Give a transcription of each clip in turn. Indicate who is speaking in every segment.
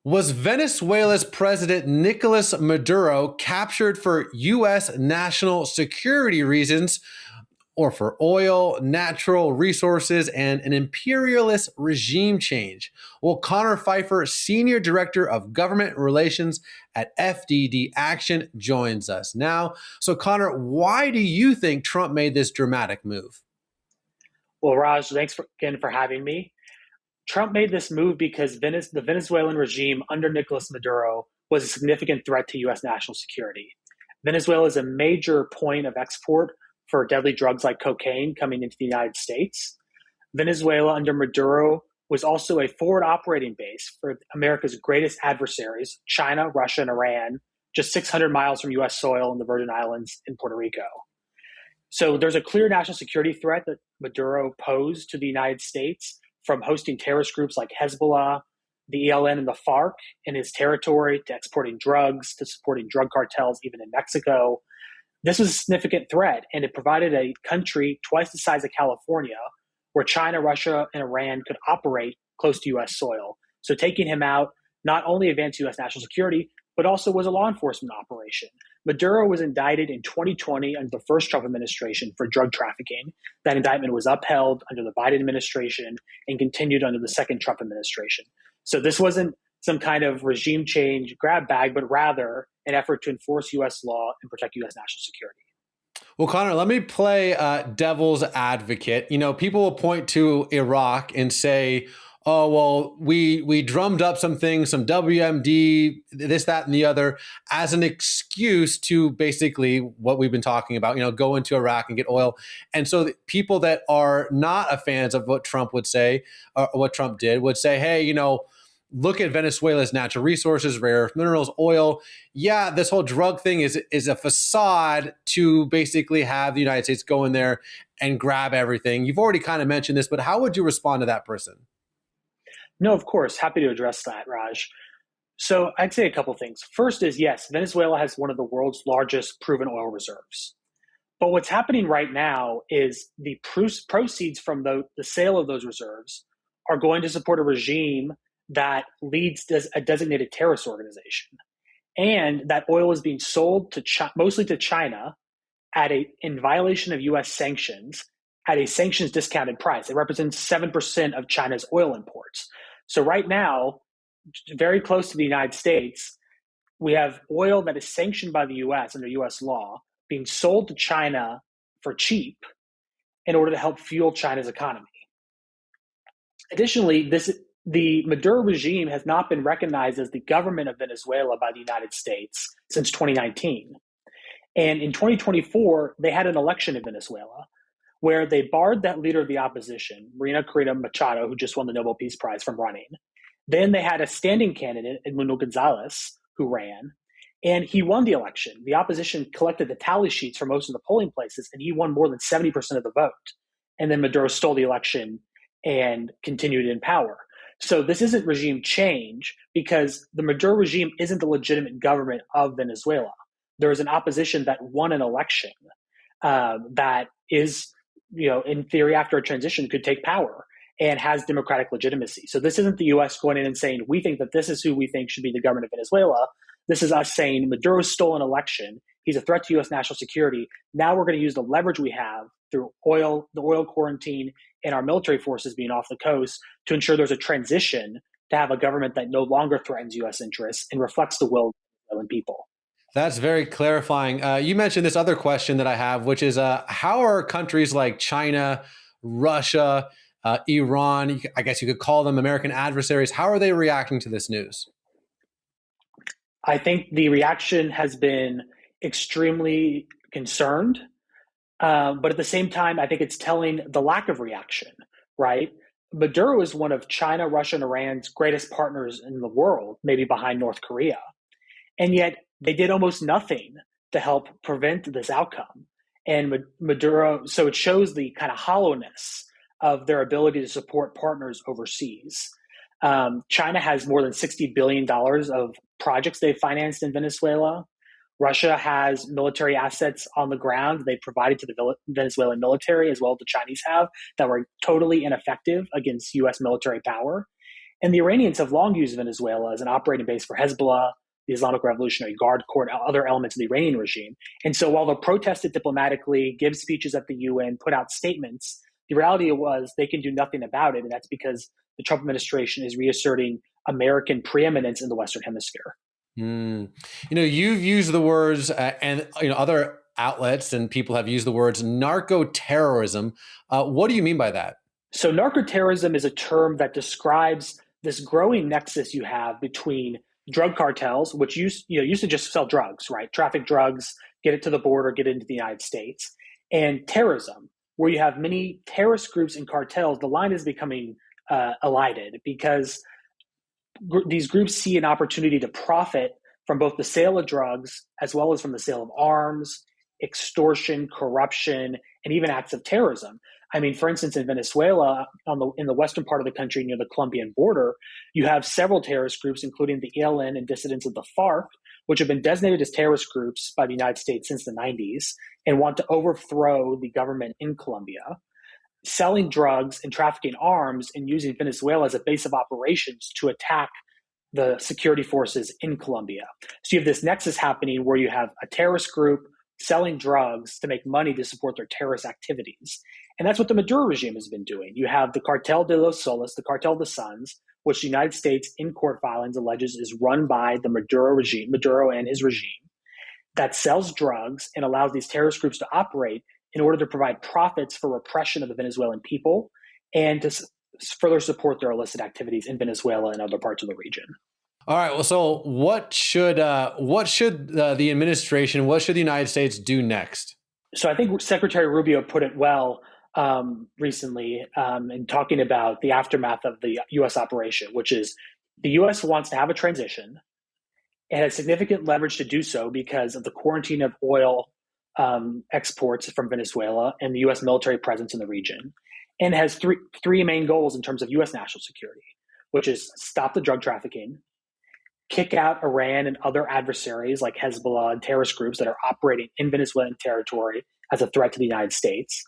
Speaker 1: Was Venezuela's President Nicolás Maduro captured for U.S. national security reasons or for oil, natural resources, and an imperialist regime change? Well, Connor Pfeiffer, Senior Director of Government Relations at FDD Action, joins us now. So, Connor, why do you think Trump made this dramatic move?
Speaker 2: Well, Raj, thanks again for having me. Trump made this move because the Venezuelan regime under Nicolas Maduro was a significant threat to U.S. national security. Venezuela is a major point of export for deadly drugs like cocaine coming into the United States. Venezuela under Maduro was also a forward operating base for America's greatest adversaries, China, Russia, and Iran, just 600 miles from U.S. soil in the Virgin Islands in Puerto Rico. So there's a clear national security threat that Maduro posed to the United States from hosting terrorist groups like Hezbollah, the ELN, and the FARC in his territory, to exporting drugs, to supporting drug cartels, even in Mexico. This was a significant threat, and it provided a country twice the size of California where China, Russia, and Iran could operate close to U.S. soil. So taking him out not only advanced U.S. national security, but also was a law enforcement operation. Maduro was indicted in 2020 under the first Trump administration for drug trafficking. That indictment was upheld under the Biden administration and continued under the second Trump administration. So this wasn't some kind of regime change grab bag, but rather an effort to enforce U.S. law and protect U.S. national security.
Speaker 1: Well, Connor, let me play devil's advocate. You know, people will point to Iraq and say, oh, well, we drummed up some things, some WMD, this, that, and the other, as an excuse to basically what we've been talking about, you know, go into Iraq and get oil. And so the people that are not a fans of what Trump would say, or what Trump did, would say, hey, you know, look at Venezuela's natural resources, rare earth minerals, oil. Yeah, this whole drug thing is a facade to basically have the United States go in there and grab everything. You've already kind of mentioned this, but how would you respond to that person?
Speaker 2: No, of course. Happy to address that, Raj. So I'd say a couple things. First is, yes, Venezuela has one of the world's largest proven oil reserves. But what's happening right now is the proceeds from the sale of those reserves are going to support a regime that leads a designated terrorist organization. And that oil is being sold to mostly to China in violation of U.S. sanctions at a sanctions discounted price. It represents 7% of China's oil imports. So right now, very close to the United States, we have oil that is sanctioned by the U.S. under U.S. law being sold to China for cheap in order to help fuel China's economy. Additionally, the Maduro regime has not been recognized as the government of Venezuela by the United States since 2019. And in 2024, they had an election in Venezuela where they barred that leader of the opposition, Marina Corina Machado, who just won the Nobel Peace Prize, from running. Then they had a standing candidate, Edmundo Gonzalez, who ran, and he won the election. The opposition collected the tally sheets for most of the polling places, and he won more than 70% of the vote. And then Maduro stole the election and continued in power. So this isn't regime change because the Maduro regime isn't the legitimate government of Venezuela. There is an opposition that won an election that is, you know, in theory, after a transition, could take power and has democratic legitimacy. So this isn't the U.S. going in and saying, we think that this is who we think should be the government of Venezuela. This is us saying Maduro stole an election. He's a threat to U.S. national security. Now we're going to use the leverage we have through the oil quarantine, and our military forces being off the coast to ensure there's a transition to have a government that no longer threatens U.S. interests and reflects the will of the Venezuelan people.
Speaker 1: That's very clarifying. You mentioned this other question that I have, which is how are countries like China, Russia, Iran, I guess you could call them American adversaries, how are they reacting to this news?
Speaker 2: I think the reaction has been extremely concerned. But at the same time, I think it's telling the lack of reaction, right? Maduro is one of China, Russia, and Iran's greatest partners in the world, maybe behind North Korea. And yet they did almost nothing to help prevent this outcome. And Maduro, so it shows the kind of hollowness of their ability to support partners overseas. China has more than $60 billion of projects they've financed in Venezuela. Russia has military assets on the ground they provided to the Venezuelan military, as well as the Chinese have, that were totally ineffective against U.S. military power. And the Iranians have long used Venezuela as an operating base for Hezbollah, the Islamic Revolutionary Guard Corps, and other elements of the Iranian regime. And so while they'll protest it diplomatically, give speeches at the UN, put out statements, the reality was they can do nothing about it. And that's because the Trump administration is reasserting American preeminence in the Western Hemisphere.
Speaker 1: You've used the words and other outlets and people have used the words narco-terrorism. What do you mean by that?
Speaker 2: So narco-terrorism is a term that describes this growing nexus you have between drug cartels, which used to just sell drugs, right? Traffic drugs, get it to the border, get it into the United States, and terrorism, where you have many terrorist groups and cartels. The line is becoming elided because these groups see an opportunity to profit from both the sale of drugs as well as from the sale of arms, extortion, corruption, and even acts of terrorism. I mean, for instance, in Venezuela, in the western part of the country near the Colombian border, you have several terrorist groups, including the ELN and dissidents of the FARC, which have been designated as terrorist groups by the United States since the 90s and want to overthrow the government in Colombia, selling drugs and trafficking arms and using Venezuela as a base of operations to attack the security forces in Colombia. So you have this nexus happening where you have a terrorist group selling drugs to make money to support their terrorist activities. And that's what the Maduro regime has been doing. You have the Cartel de los Soles, the Cartel of the Suns, which the United States in court filings alleges is run by the Maduro regime, Maduro and his regime, that sells drugs and allows these terrorist groups to operate in order to provide profits for repression of the Venezuelan people and to further support their illicit activities in Venezuela and other parts of the region.
Speaker 1: All right. Well, so what should the administration, what should the United States do next?
Speaker 2: So I think Secretary Rubio put it well recently in talking about the aftermath of the U.S. operation, which is the U.S. wants to have a transition. It has significant leverage to do so because of the quarantine of oil exports from Venezuela and the U.S. military presence in the region, and has three main goals in terms of U.S. national security, which is stop the drug trafficking, kick out Iran and other adversaries like Hezbollah and terrorist groups that are operating in Venezuelan territory as a threat to the United States,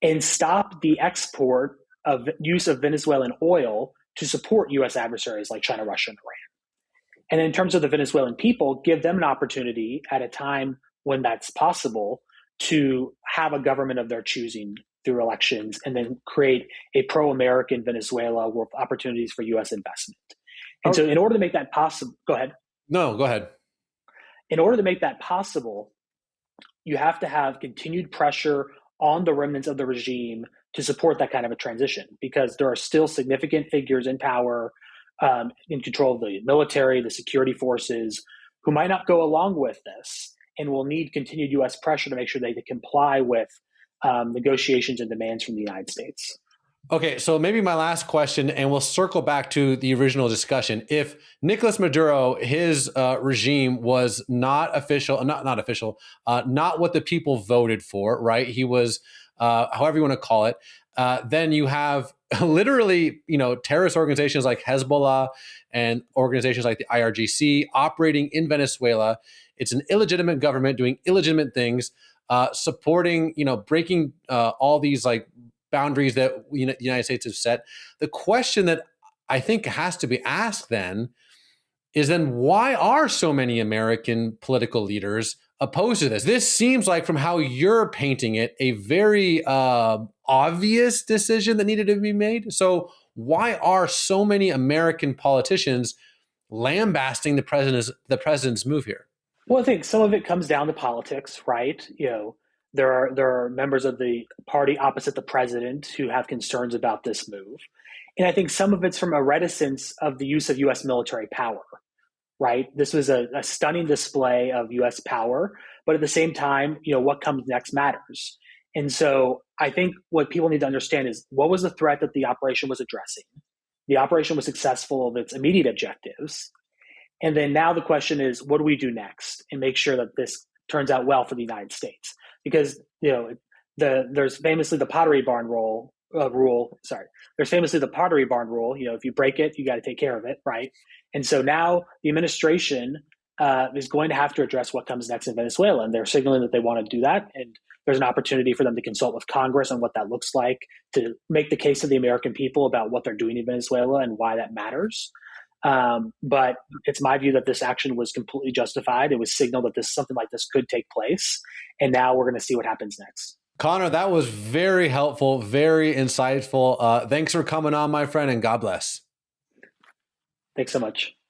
Speaker 2: and stop the export of use of Venezuelan oil to support U.S. adversaries like China, Russia, and Iran. And in terms of the Venezuelan people, give them an opportunity at a time when that's possible to have a government of their choosing through elections and then create a pro-American Venezuela with opportunities for U.S. investment. And so in order to make that possible, go ahead.
Speaker 1: No, go ahead.
Speaker 2: In order to make that possible, you have to have continued pressure on the remnants of the regime to support that kind of a transition, because there are still significant figures in power in control of the military, the security forces, who might not go along with this and will need continued U.S. pressure to make sure they comply with negotiations and demands from the United States.
Speaker 1: Okay, so maybe my last question, and we'll circle back to the original discussion. If Nicolás Maduro, his regime was not what the people voted for, right? He was, however you want to call it. Then you have literally, terrorist organizations like Hezbollah and organizations like the IRGC operating in Venezuela. It's an illegitimate government doing illegitimate things, supporting, breaking all these boundaries that the United States have set. The question that I think has to be asked then is why are so many American political leaders opposed to this? This seems like, from how you're painting it, a very obvious decision that needed to be made. So why are so many American politicians lambasting the president's move here?
Speaker 2: Well, I think some of it comes down to politics, right? There are members of the party opposite the president who have concerns about this move. And I think some of it's from a reticence of the use of U.S. military power, right? This was a stunning display of U.S. power, but at the same time, what comes next matters. And so I think what people need to understand is, what was the threat that the operation was addressing? The operation was successful of its immediate objectives. And then now the question is, what do we do next and make sure that this turns out well for the United States? Because there's famously the Pottery Barn rule. There's famously the Pottery Barn rule. If you break it, you got to take care of it, right? And so now the administration is going to have to address what comes next in Venezuela, and they're signaling that they want to do that. And There's an opportunity for them to consult with Congress on what that looks like, to make the case to the American people about what they're doing in Venezuela and why that matters. But it's my view that this action was completely justified. It was signaled that something like this could take place. And now we're going to see what happens next.
Speaker 1: Connor, that was very helpful, very insightful. Thanks for coming on, my friend, and God bless.
Speaker 2: Thanks so much.